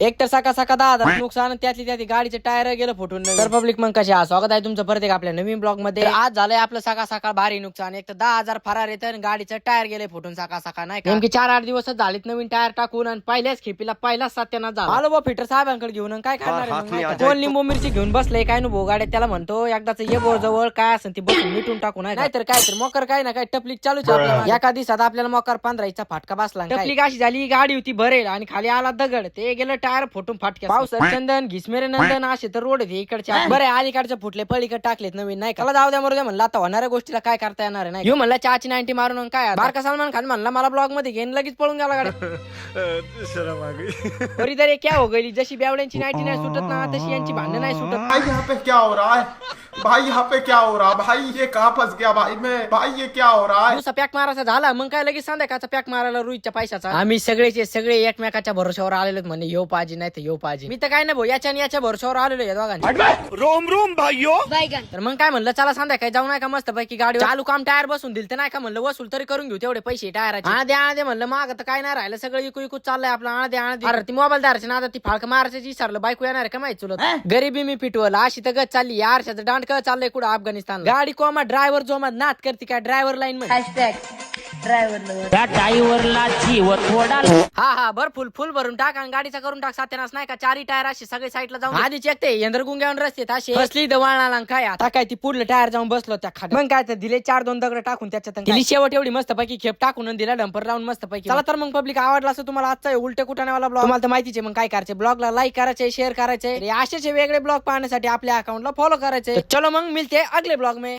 एक तर सका 10,000 नुकसान, त्यातली त्यात गाडीचे टायर गेलं फुटून. तर पब्लिक मग कशा स्वागत आहे तुमचं परत एक आपल्या नवीन ब्लॉग मध्ये. आज झालंय आपलं सकाळ भारी नुकसान. एक तर 10,000 फरार येतं आणि गाडीचं टायर गेले फुटून सकाळ नाही का. नेमकी 4-8 दिवस झालीत नवीन टायर टाकून आणि पहिल्याच खेपीला पहिलाच सत्यानाश झाला. आलो बा फिटर साहेबांकडे घेऊन काय करणार. दोन लिंबू मिरची घेऊन बसले काय नु गाड्यात. त्याला म्हणतो एकदाच ये बोर जवळ काय असेल ती बसून मिटून टाकू नाही तर काय तर मोकर काय ना काय टपलीक चालूच आपल्याला. एका दिवसात आपल्याला मोकर 15चा फाटका बसला. टपलीक अशी झाली गाडी होती भरेल आणि खाली आला दगड, ते गेलं टायर फुटून फाटक्या. पावसर चंदन घिसमेरे नंदन असे तर रोड आहे इकडच्या. बरे अलीकडचे फुटले पलीकडे टाकलेत नवीन नाही का. जाऊ द्या मरू द्या म्हणलं, आता होणाऱ्या गोष्टीला काय करता येणार नाही. येऊ म्हणलं चहाची 90 मारून काय बारका सलमान खान म्हणला मला ब्लॉग मध्ये घेऊन लगेच पळून गेला गाडी. तरी तरी क्या हो गई, जशी बेवड्यांची 90 नाही सुटत ना तशी यांची भांडण नाही सुटत. भाई यहाँ पे क्या हो रहा है भाई, यहाँ पे क्या हो रहा है भाई, ये कहाँ फंस गया भाई मैं, भाई ये क्या हो रहा है. दिवसा पॅक मारायचा झाला मग काय लगेच संध्याकाळचा पॅक मारायला रोहितच्या पैशाचा. आम्ही सगळेचे सगळे एकमेकाच्या भरोश्यावर आलेलो म्हणे येऊ पाहिजे नाही तर येऊ पाहिजे. मी तर काय नाही भाऊ याच्या आणि याच्या भरोश्यावर आलेलो आहे दोघांनी. रोम रोम भाइयों. तर मग काय म्हणलं चला संध्याकाळी जाऊ नाही का मस्त पैकी गाडी चालू काम टायर बसून दिल तर नाही का म्हणलं वसूल तरी करून घेऊ तेवढे पैसे टायराचे. आणे म्हणलं माग तर काय नाही राहिलं सगळं इकू चाललंय आपलं. आणे अरे ती मोबाईल दाराचे ना आता ती फाळक मारायची विचारलं बायको येणार का माहिती चुलत. गरीबी मी पिटवलं अशी तर गत चालली यारशाचं दांड चाललंय कुठं अफगाणिस्तान. गाडी कोमा ड्रायव्हर जोमात नात करते काय ड्रायव्हर लाईन मध्ये. हा भर फुल भरून टाक आणि गाडीचा करून टाक सत्यानाश नाही का. 4 टायर असे सगळे साईडला जाऊन आधी चेकते यंत्र गुंग्यावर रस्ते असे बसली दवाळाला काय आता काय ती पुढलं टायर जाऊन बसलो त्या खाली. मग काय तर दिले 4-2 दगड टाकून त्याच्यात दिली शेवट एवढी मस्त पैकी खेप टाकून दिला डंपर लावून मस्त पैकी. चला तर मग पब्लिक आवडला असं तुम्हाला आजचा उलटे कुटाण्यावाला ब्लॉग तुम्हाला तर माहितीचे. मग काय करायचे ब्लॉगला लाईक करायचे शेअर करायचे. असेच वेगळे ब्लॉग पाहण्यासाठी आपल्या अकाउंटला फॉलो करायचे. चलो मग मिळते अगले ब्लॉग में.